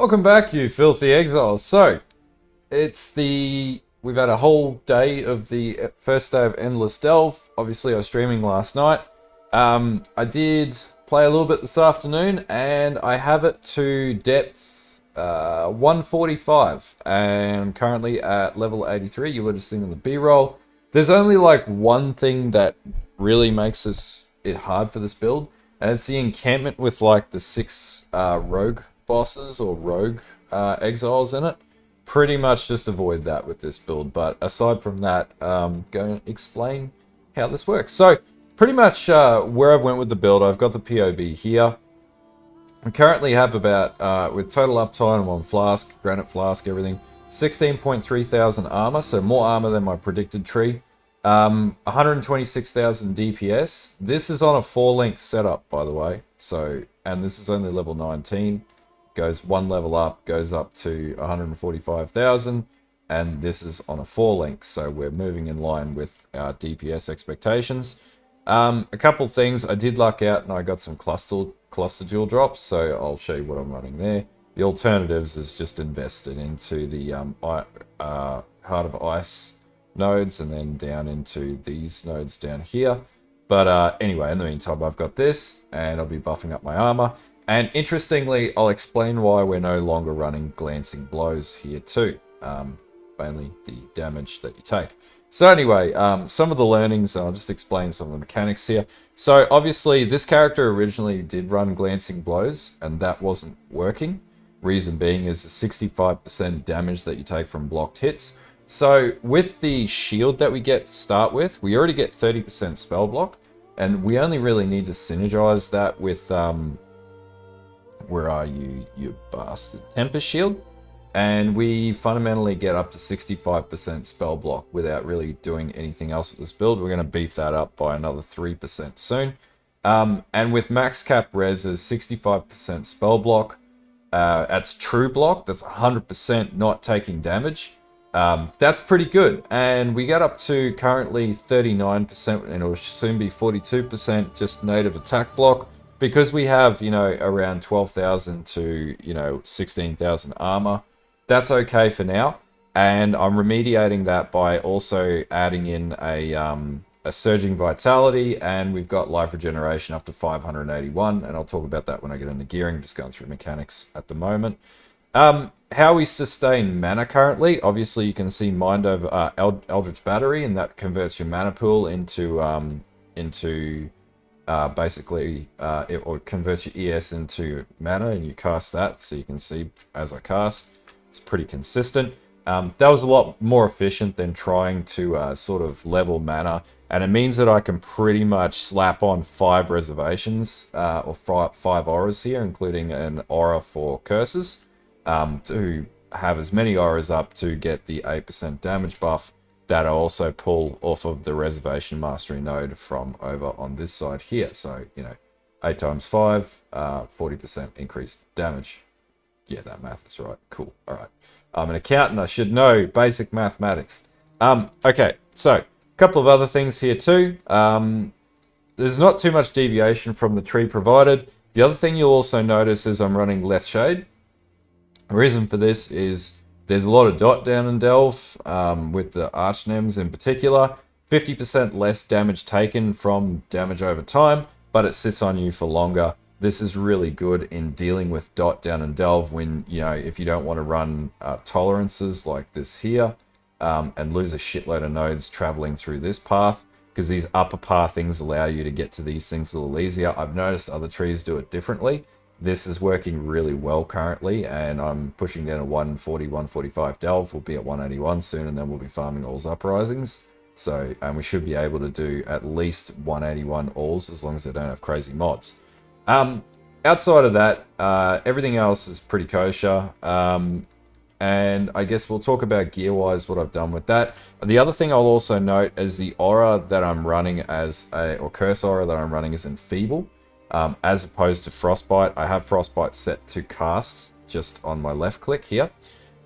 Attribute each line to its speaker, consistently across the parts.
Speaker 1: Welcome back, you filthy exiles. So, we've had a whole day of the first day of Endless Delve. Obviously, I was streaming last night. I did play a little bit this afternoon, and I have it to depth 145. And I'm currently at level 83. You would have seen in the B-roll. There's only like one thing that really makes it hard for this build, and it's the encampment with like the 6 rogue bosses or rogue exiles in it. Pretty much just avoid that with this build, but aside from that, going to explain how this works. So pretty much where I've went with the build, I've got the POB here. I currently have about, with total uptime on flask, granite flask, everything, 16.3 thousand armor, so more armor than my predicted tree. 126,000 DPS. This is on a 4-link setup, by the way. So, and this is only level 19. Goes one level up, goes up to 145,000, and this is on a 4-link, so we're moving in line with our DPS expectations. A couple of things, I did luck out and I got some cluster jewel drops, so I'll show you what I'm running there. The alternatives is just invested into the Heart of Ice nodes and then down into these nodes down here. But anyway, in the meantime, I've got this, and I'll be buffing up my armor. And interestingly, I'll explain why we're no longer running glancing blows here too. Mainly the damage that you take. So anyway, some of the learnings, I'll just explain some of the mechanics here. So obviously, this character originally did run glancing blows, and that wasn't working. Reason being is the 65% damage that you take from blocked hits. So with the shield that we get to start with, we already get 30% spell block, and we only really need to synergize that with where are you, you bastard? Tempest Shield. And we fundamentally get up to 65% spell block without really doing anything else with this build. We're going to beef that up by another 3% soon. And with max cap res as 65% spell block, that's true block, that's 100% not taking damage. That's pretty good. And we get up to currently 39%, and it'll soon be 42% just native attack block. Because we have, around 12,000 to, 16,000 armor, that's okay for now. And I'm remediating that by also adding in a surging vitality, and we've got life regeneration up to 581, and I'll talk about that when I get into gearing, just going through mechanics at the moment. How we sustain mana currently, obviously you can see Mind over Eldritch Battery, and that converts your mana pool into basically it converts your ES into mana, and you cast that, so you can see as I cast it's pretty consistent. That was a lot more efficient than trying to sort of level mana, and it means that I can pretty much slap on 5 reservations or 5 auras here, including an aura for curses, to have as many auras up to get the 8% damage buff that I also pull off of the Reservation Mastery node from over on this side here. So, 8 times 5, 40% increased damage. Yeah, that math is right. Cool. All right. I'm an accountant. I should know basic mathematics. Okay, so a couple of other things here too. There's not too much deviation from the tree provided. The other thing you'll also notice is I'm running Leth Shade. The reason for this is there's a lot of dot down in Delve, with the Archnems in particular. 50% less damage taken from damage over time, but it sits on you for longer. This is really good in dealing with dot down in Delve when, if you don't want to run tolerances like this here, and lose a shitload of nodes traveling through this path, because these upper path things allow you to get to these things a little easier. I've noticed other trees do it differently. This is working really well currently, and I'm pushing down a 140, 145 Delve. We'll be at 181 soon, and then we'll be farming All's Uprisings. So, and we should be able to do at least 181 Alls as long as they don't have crazy mods. Outside of that, everything else is pretty kosher. And I guess we'll talk about gear-wise what I've done with that. The other thing I'll also note is the aura that I'm running or curse aura that I'm running is Enfeeble. As opposed to Frostbite. I have Frostbite set to cast just on my left click here.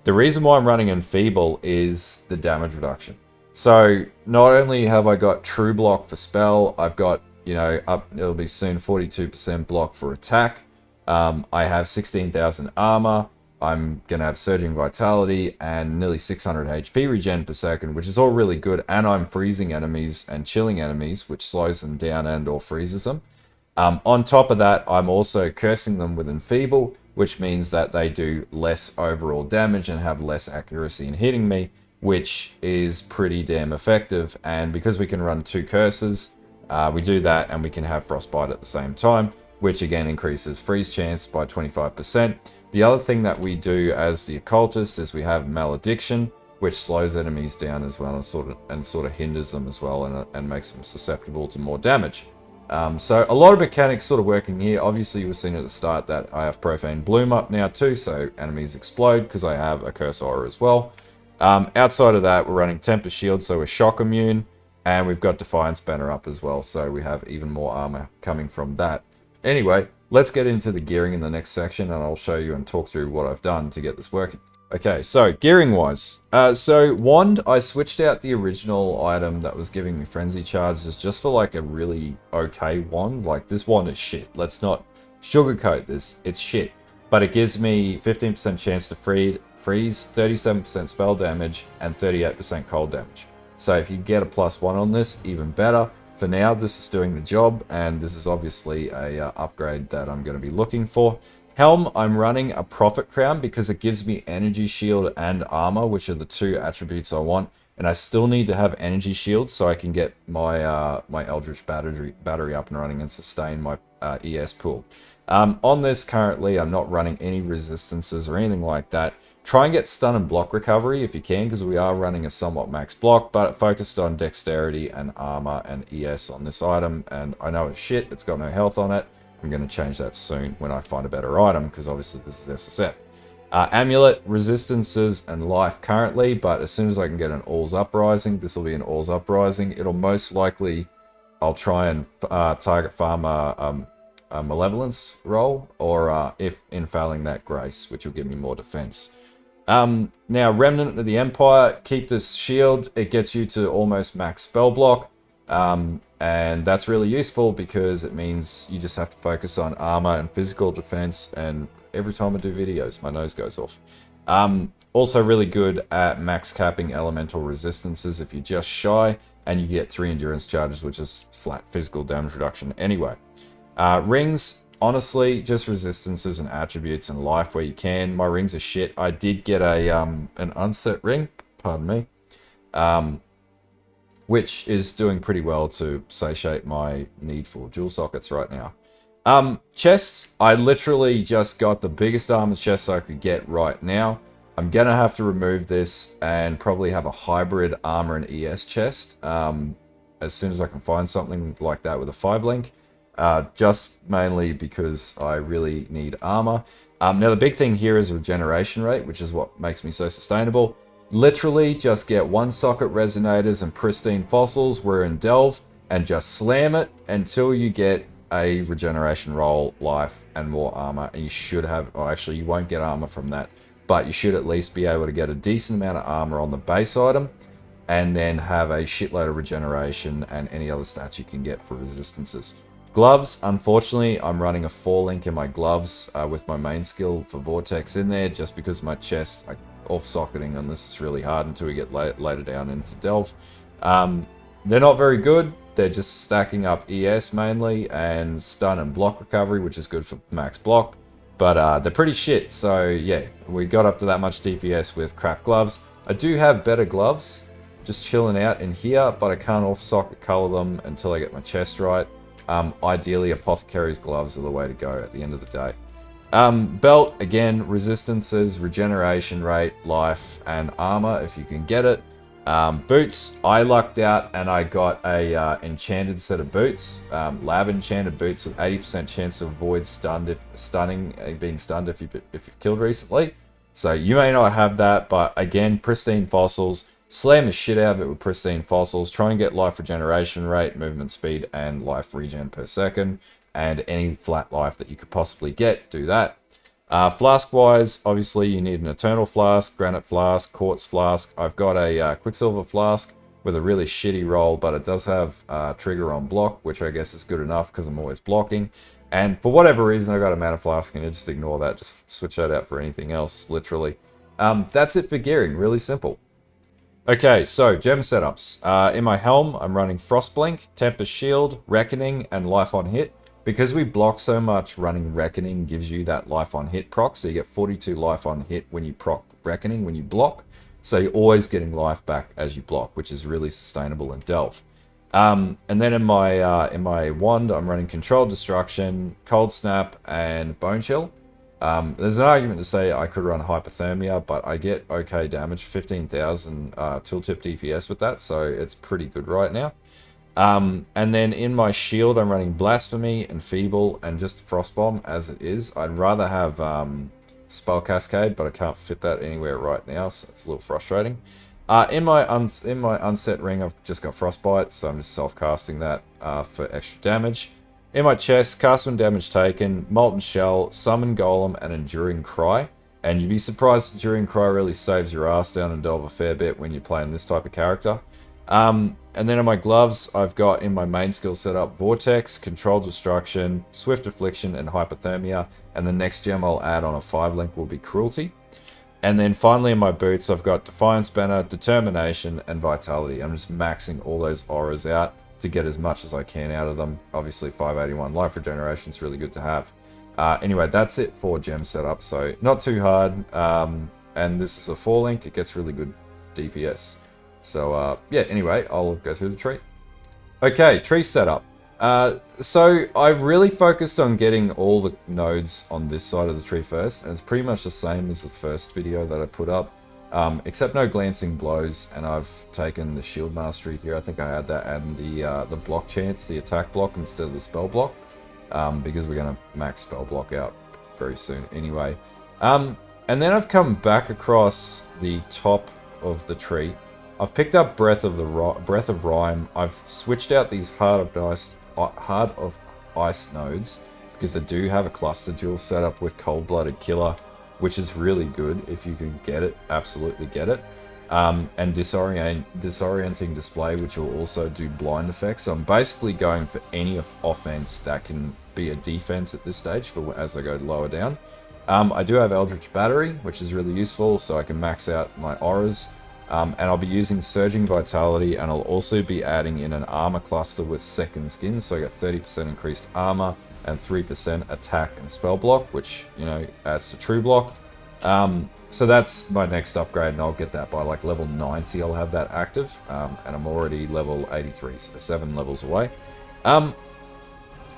Speaker 1: The reason why I'm running Enfeeble is the damage reduction. So not only have I got true block for spell, I've got, it'll be soon 42% block for attack. I have 16,000 armor. I'm going to have surging vitality and nearly 600 HP regen per second, which is all really good. And I'm freezing enemies and chilling enemies, which slows them down and or freezes them. On top of that, I'm also cursing them with Enfeeble, which means that they do less overall damage and have less accuracy in hitting me, which is pretty damn effective. And because we can run 2 curses, we do that and we can have Frostbite at the same time, which again increases freeze chance by 25%. The other thing that we do as the Occultist is we have Malediction, which slows enemies down as well and sort of hinders them as well and makes them susceptible to more damage. So a lot of mechanics sort of working here. Obviously, you were seeing at the start that I have Profane Bloom up now too, so enemies explode because I have a Curse Aura as well. Outside of that, we're running Tempest Shield, so we're shock immune, and we've got Defiance Banner up as well, so we have even more armor coming from that. Anyway, let's get into the gearing in the next section, and I'll show you and talk through what I've done to get this working. Okay, so gearing wise, so wand, I switched out the original item that was giving me frenzy charges just for like a really okay wand. Like, this wand is shit. Let's not sugarcoat this. It's shit. But it gives me 15% chance to freeze, 37% spell damage, and 38% cold damage. So if you get a +1 on this, even better. For now, this is doing the job, and this is obviously a upgrade that I'm going to be looking for. Helm, I'm running a Prophet Crown because it gives me Energy Shield and Armor, which are the 2 attributes I want. And I still need to have Energy Shield so I can get my my Eldritch battery up and running and sustain my ES pool. On this currently, I'm not running any resistances or anything like that. Try and get stun and block recovery if you can, because we are running a somewhat max block, but focused on dexterity and armor and ES on this item. And I know it's shit, it's got no health on it. I'm going to change that soon when I find a better item, because obviously this is SSF. Amulet, resistances, and life currently, but as soon as I can get an All's Uprising, this will be an All's Uprising. It'll most likely, I'll try and target farm a Malevolence roll, or if in failing that, Grace, which will give me more defense. Now, Remnant of the Empire, keep this shield. It gets you to almost max spell block. And that's really useful because it means you just have to focus on armor and physical defense, and every time I do videos my nose goes off. Also really good at max capping elemental resistances if you're just shy, and you get 3 endurance charges, which is flat physical damage reduction anyway. Rings, honestly, just resistances and attributes and life where you can. My rings are shit. I did get a an unset ring, pardon me, which is doing pretty well to satiate my need for dual sockets right now. Chest, I literally just got the biggest armor chest I could get right now. I'm gonna have to remove this and probably have a hybrid armor and ES chest as soon as I can find something like that with a 5-link. Just mainly because I really need armor. Now the big thing here is regeneration rate, which is what makes me so sustainable. Literally just get 1 socket resonators and pristine fossils. We're in Delve, and just slam it until you get a regeneration roll, life, and more armor. And you should have, oh, actually you won't get armor from that, but you should at least be able to get a decent amount of armor on the base item, and then have a shitload of regeneration and any other stats you can get for resistances. Gloves, unfortunately, I'm running a 4-link in my gloves with my main skill for Vortex in there, just because my chest, off-socketing on this is really hard until we get later down into Delve. They're not very good. They're just stacking up ES mainly, and stun and block recovery, which is good for max block. But they're pretty shit, so yeah, we got up to that much DPS with crap gloves. I do have better gloves, just chilling out in here, but I can't off-socket color them until I get my chest right. Ideally, Apothecary's gloves are the way to go at the end of the day. Belt, again, resistances, regeneration rate, life, and armor if you can get it. Boots, I lucked out and I got a enchanted set of boots. Lab enchanted boots with 80% chance to avoid being stunned if you've killed recently. So you may not have that, but again, pristine fossils. Slam the shit out of it with pristine fossils. Try and get life regeneration rate, movement speed, and life regen per second. And any flat life that you could possibly get, do that. Flask-wise, obviously you need an Eternal Flask, Granite Flask, Quartz Flask. I've got a Quicksilver Flask with a really shitty roll, but it does have trigger on block, which I guess is good enough because I'm always blocking. And for whatever reason, I got a mana flask, and I just ignore that. Just switch that out for anything else, literally. That's it for gearing. Really simple. Okay, so gem setups. In my helm, I'm running Frostblink, Tempest Shield, Reckoning, and Life on Hit. Because we block so much, running Reckoning gives you that Life on Hit proc, so you get 42 Life on Hit when you proc Reckoning, when you block. So you're always getting life back as you block, which is really sustainable in Delve. And then in my wand, I'm running Controlled Destruction, Cold Snap, and Bone Chill. There's an argument to say I could run Hypothermia, but I get okay damage, 15,000 tooltip DPS with that, so it's pretty good right now. And then in my shield, I'm running Blasphemy and Feeble and just Frostbomb as it is. I'd rather have Spell Cascade, but I can't fit that anywhere right now, so it's a little frustrating. In my unset ring, I've just got Frostbite, so I'm just self-casting that for extra damage. In my chest, cast when damage taken, Molten Shell, Summon Golem, and Enduring Cry. And you'd be surprised Enduring Cry really saves your ass down in Delve a fair bit when you're playing this type of character. And then in my gloves, I've got in my main skill setup Vortex, Controlled Destruction, Swift Affliction, and Hypothermia. And the next gem I'll add on a 5-link will be Cruelty. And then finally in my boots, I've got Defiance Banner, Determination, and Vitality. I'm just maxing all those auras out to get as much as I can out of them. Obviously 581 life regeneration is really good to have. Anyway, that's it for gem setup, so not too hard. And this is a 4-link, it gets really good DPS. So yeah, anyway, I'll go through the tree. Okay, tree setup. So I've really focused on getting all the nodes on this side of the tree first, and it's pretty much the same as the first video that I put up. Except no glancing blows, and I've taken the shield mastery here. I think I had that and the block chance, the attack block instead of the spell block, because we're going to max spell block out very soon anyway. And then I've come back across the top of the tree. I've picked up Breath of Rime. I've switched out these Heart of Ice nodes because they do have a cluster duel set up with Cold-Blooded Killer, which is really good if you can get it, absolutely get it. And Disorienting Display, which will also do blind effects. So I'm basically going for any offense that can be a defense at this stage for as I go lower down. I do have Eldritch Battery, which is really useful, so I can max out my auras. And I'll be using Surging Vitality, and I'll also be adding in an armor cluster with Second Skin, so I get 30% increased armor and 3% attack and spell block, which, you know, adds to true block. So that's my next upgrade, and I'll get that by like level 90. I'll have that active, and I'm already level 83, so 7 levels away. And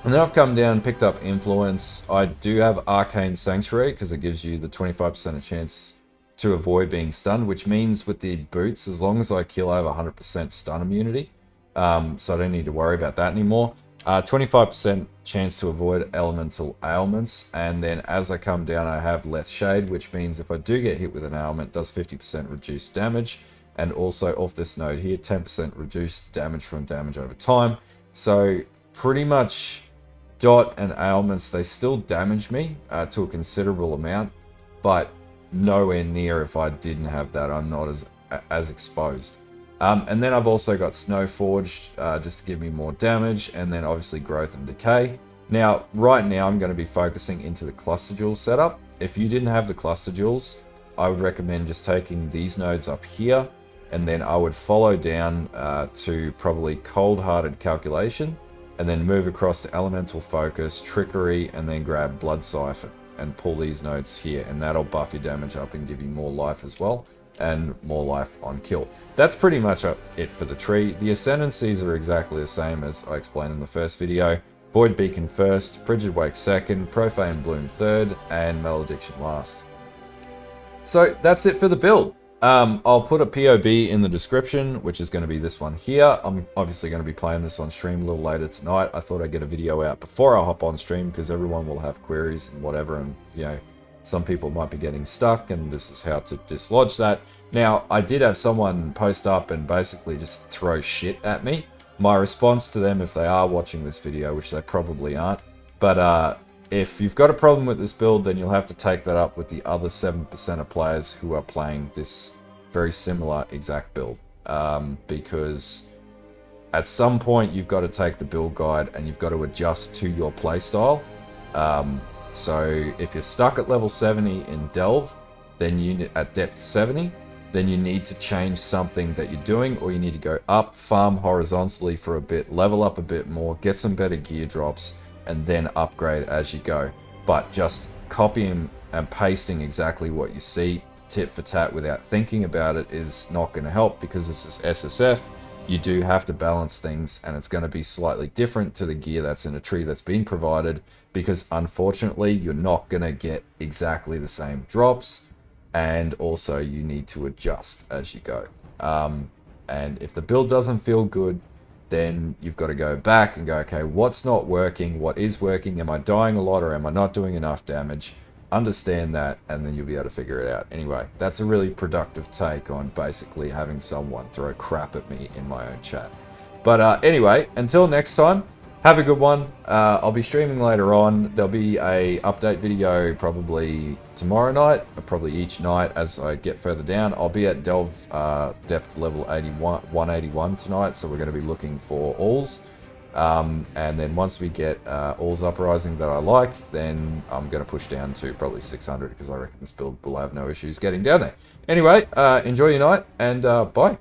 Speaker 1: then I've come down and picked up Influence. I do have Arcane Sanctuary because it gives you the 25% chance to avoid being stunned, which means with the boots, as long as I kill, I have 100% stun immunity. So I don't need to worry about that anymore. 25% chance to avoid elemental ailments, and then as I come down I have Less Shade, which means if I do get hit with an ailment, it does 50% reduced damage, and also off this node here, 10% reduced damage from damage over time. So pretty much dot and ailments, they still damage me to a considerable amount, but nowhere near if I didn't have that. I'm not as exposed. And then I've also got Snow Forged just to give me more damage, and then obviously Growth and Decay. Now, right now I'm going to be focusing into the Cluster Jewels setup. If you didn't have the Cluster Jewels, I would recommend just taking these nodes up here, and then I would follow down to probably Cold-Hearted Calculation, and then move across to Elemental Focus, Trickery, and then grab Blood Siphon and pull these nodes here, and that'll buff your damage up and give you more life as well, and more life on kill. That's pretty much it for the tree. The ascendancies are exactly the same as I explained in the first video. Void Beacon first, Frigid Wake second, Profane Bloom third, and Malediction last. So that's it for the build. I'll put a POB in the description, which is going to be this one here. I'm obviously going to be playing this on stream a little later tonight. I thought I'd get a video out before I hop on stream because everyone will have queries and whatever, and you know, some people might be getting stuck, and this is how to dislodge that. Now, I did have someone post up and basically just throw shit at me. My response to them, if they are watching this video, which they probably aren't, but if you've got a problem with this build, then you'll have to take that up with the other 7% of players who are playing this very similar exact build. Because at some point you've got to take the build guide and you've got to adjust to your playstyle. So if you're stuck at level 70 in Delve, then you at depth 70, then you need to change something that you're doing, or you need to go up, farm horizontally for a bit, level up a bit more, get some better gear drops, and then upgrade as you go. But just copying and pasting exactly what you see tit for tat without thinking about it is not going to help, because it's this SSF. You do have to balance things, and it's going to be slightly different to the gear that's in a tree that's been provided, because unfortunately you're not going to get exactly the same drops, and also you need to adjust as you go. And if the build doesn't feel good, then you've got to go back and go, okay, what's not working? What is working? Am I dying a lot, or am I not doing enough damage? Understand that, and then you'll be able to figure it out. Anyway, that's a really productive take on basically having someone throw crap at me in my own chat. But anyway, until next time, have a good one. I'll be streaming later on. There'll be a update video probably tomorrow night, or probably each night as I get further down. I'll be at Delve depth level 181 tonight, so we're going to be looking for alls. And then once we get alls uprising that I like, then I'm going to push down to probably 600, because I reckon this build will have no issues getting down there. Anyway, enjoy your night, and bye.